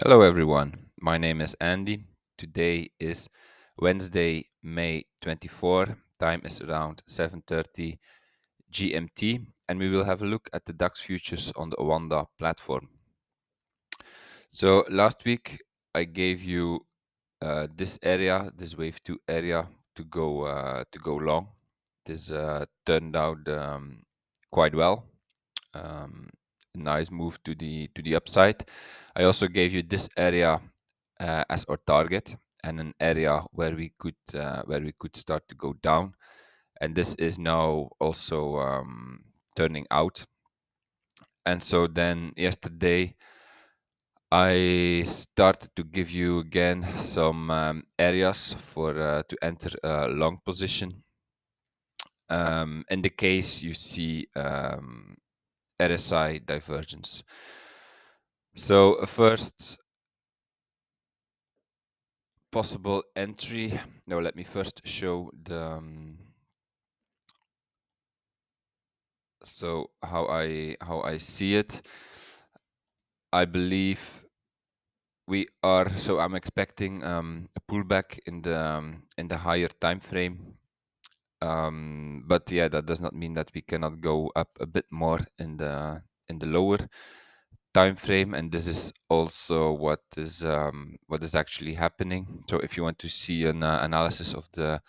Hello everyone, my name is Andy. Today is Wednesday, May 24. Time is around 7:30 GMT and we will have a look at the DAX futures on the Oanda platform. So last week I gave you this area, this wave 2 area to go long. This turned out quite well. Um, nice move to the upside. I also gave you this area as our target and an area where we could start to go down, and this is now also turning out. And so then yesterday I started to give you again some areas for to enter a long position. In the case you see RSI divergence. So first possible entry. No, let me first show the so how I see it. I believe we are so I'm expecting a pullback in the higher time frame. But yeah, that does not mean that we cannot go up a bit more in the lower time frame, and this is also what is actually happening. So if you want to see an analysis of the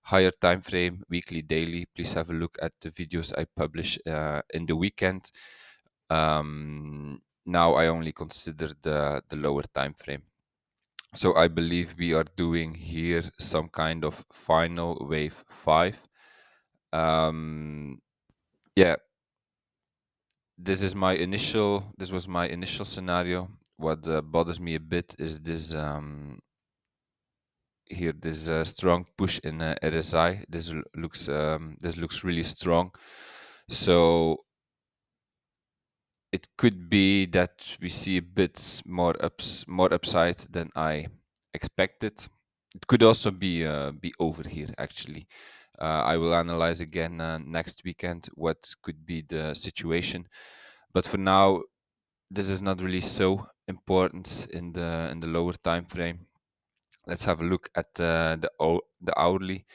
higher time frame, weekly, daily, please have a look at the videos I publish in the weekend. Now I only consider the lower time frame. So I believe we are doing here some kind of final wave 5. Um, yeah, this was my initial scenario. What bothers me a bit is this here this strong push in RSI. This looks really strong. So it could be that we see a bit more upside than I expected. It could also be over here actually. I will analyze again next weekend what could be the situation, but for now this is not really so important in the lower time frame. Let's have a look at the hourly.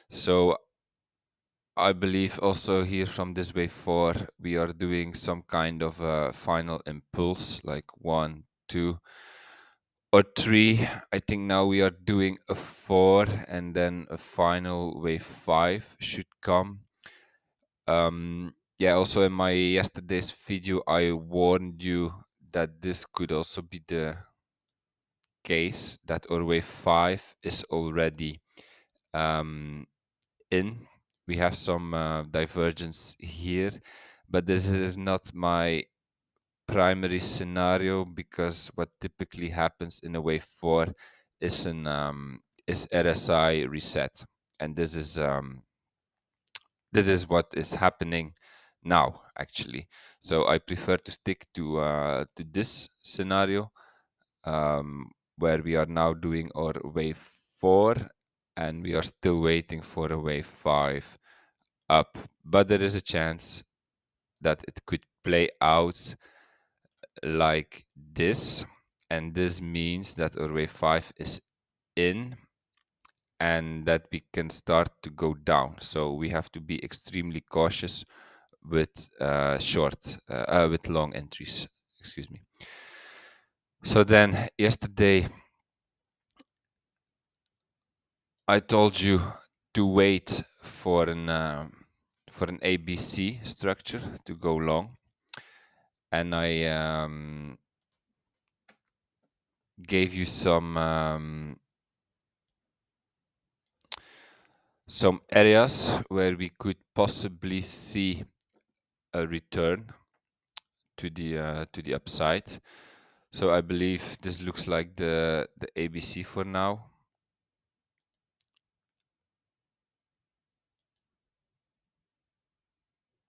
So I believe also here from this wave 4 we are doing some kind of a final impulse, like 1, 2 or 3. I think now we are doing a 4 and then a final wave 5 should come. Yeah, also in my yesterday's video I warned you that this could also be the case, that our wave 5 is already um, in. We have some divergence here, but this is not my primary scenario, because what typically happens in a wave 4 is RSI reset, and this is what is happening now actually. So I prefer to stick to this scenario, where we are now doing our wave 4 and we are still waiting for a wave 5 up, but there is a chance that it could play out like this, and this means that our wave 5 is in and that we can start to go down. So we have to be extremely cautious with with long entries, excuse me. So then yesterday I told you to wait for an ABC structure to go long, and I gave you some areas where we could possibly see a return to the upside. So I believe this looks like the ABC for now.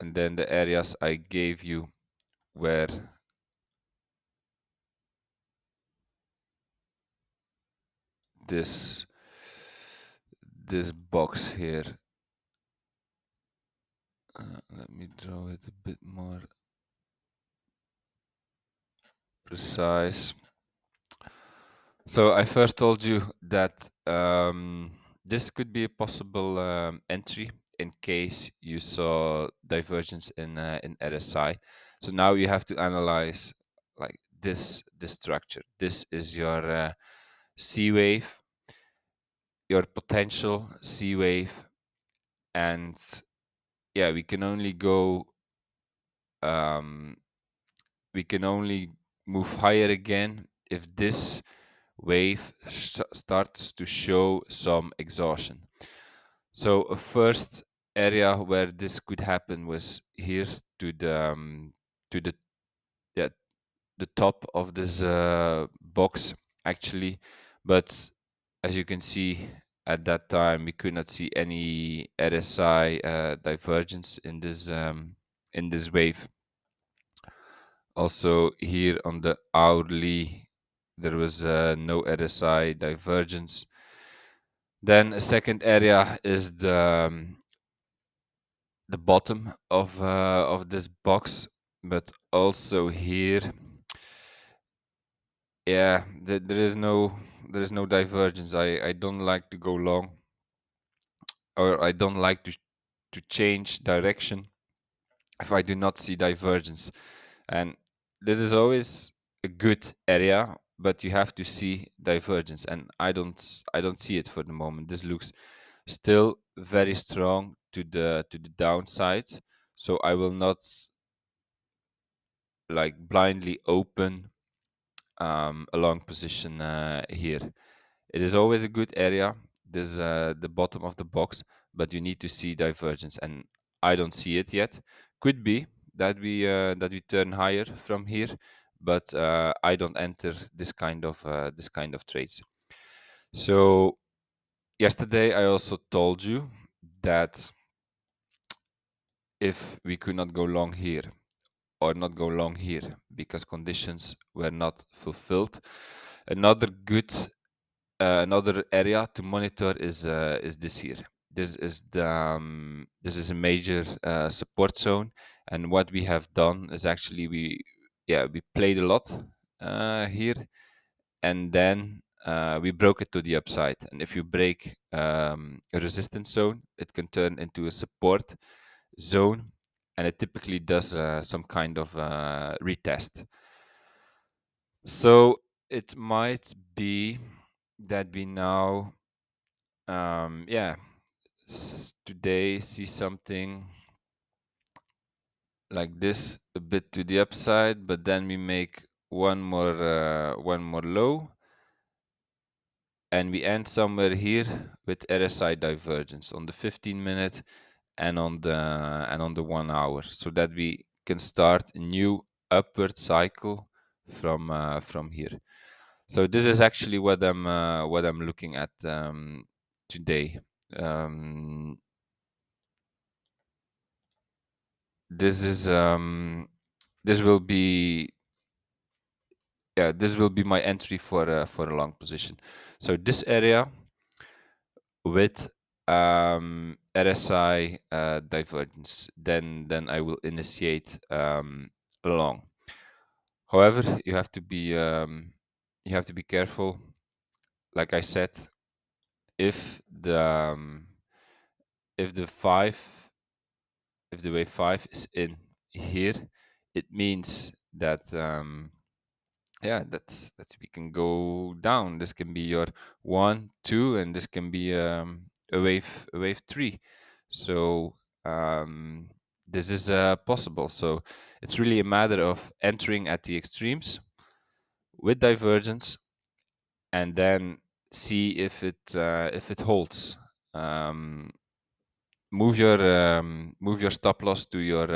And then the areas I gave you were this this box here. Let me draw it a bit more precise. So I first told you that this could be a possible entry in case you saw divergence in RSI. So now you have to analyze like this structure. This is your C wave, your potential C wave, and yeah, um, we can only move higher again if this wave starts to show some exhaustion. So a first area where this could happen was here to the yeah, the top of this box actually, but as you can see at that time we could not see any RSI divergence in this wave. Also here on the hourly there was no RSI divergence. Then a second area is the bottom of this box, but also here, yeah, there is no divergence. I don't like to go long, or I don't like to change direction if I do not see divergence. And this is always a good area, but you have to see divergence, and I don't see it for the moment. This looks still very strong to the downside, so I will not like blindly open a long position here. It is always a good area. This the bottom of the box, but you need to see divergence, and I don't see it yet. Could be that we turn higher from here, but I don't enter this kind of trades. So yesterday I also told you that if we could not go long here or not go long here because conditions were not fulfilled, another area to monitor is this here. This is a major support zone, and what we have done is actually we played a lot here, and then we broke it to the upside. And if you break a resistance zone, it can turn into a support zone, and it typically does some kind of retest. So it might be that we now, yeah, today see something like this a bit to the upside, but then we make one more low, and we end somewhere here with RSI divergence on the 15-minute and on the 1 hour, so that we can start a new upward cycle from here. So this is actually what I'm looking at today. Um, this is this will be this will be my entry for a long position. So this area with RSI divergence, then I will initiate a long. However, you have to be careful. Like I said, if the if the five if the wave 5 is in here, it means that that we can go down. This can be your 1 2, and this can be a wave 3. So this is possible. So it's really a matter of entering at the extremes with divergence, and then see if it holds. um, move your stop loss to your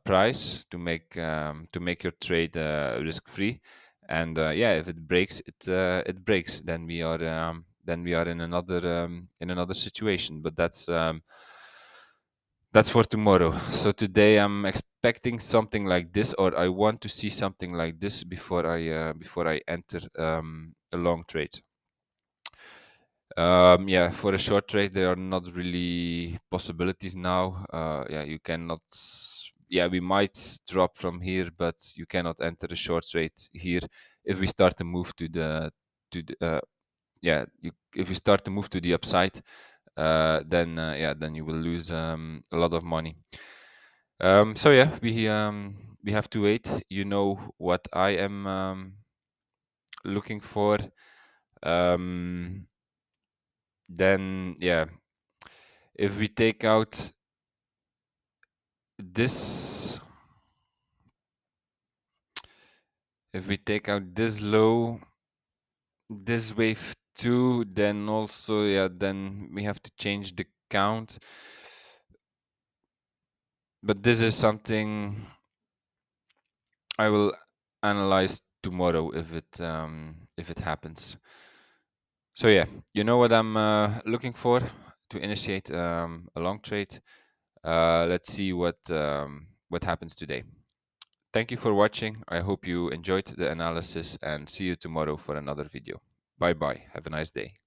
price to make your trade risk free. And yeah, if it breaks, it breaks. Then we are in another situation. But that's for tomorrow. So today I'm expecting something like this, or I want to see something like this before I enter a long trade. Yeah, for a short trade, there are not really possibilities now. Yeah, you cannot. yeah, we might drop from here, but you cannot enter a short trade here if we start to move to the if we start to move to the upside, then you will lose a lot of money. So yeah, we have to wait. You know what I am looking for. Then yeah, if we take out this, if we take out this low, this wave 2, then also, yeah, then we have to change the count. But this is something I will analyze tomorrow if it happens. So yeah, you know what I'm looking for to initiate a long trade. Let's see what happens today. Thank you for watching. I hope you enjoyed the analysis, and see you tomorrow for another video. Bye bye. Have a nice day.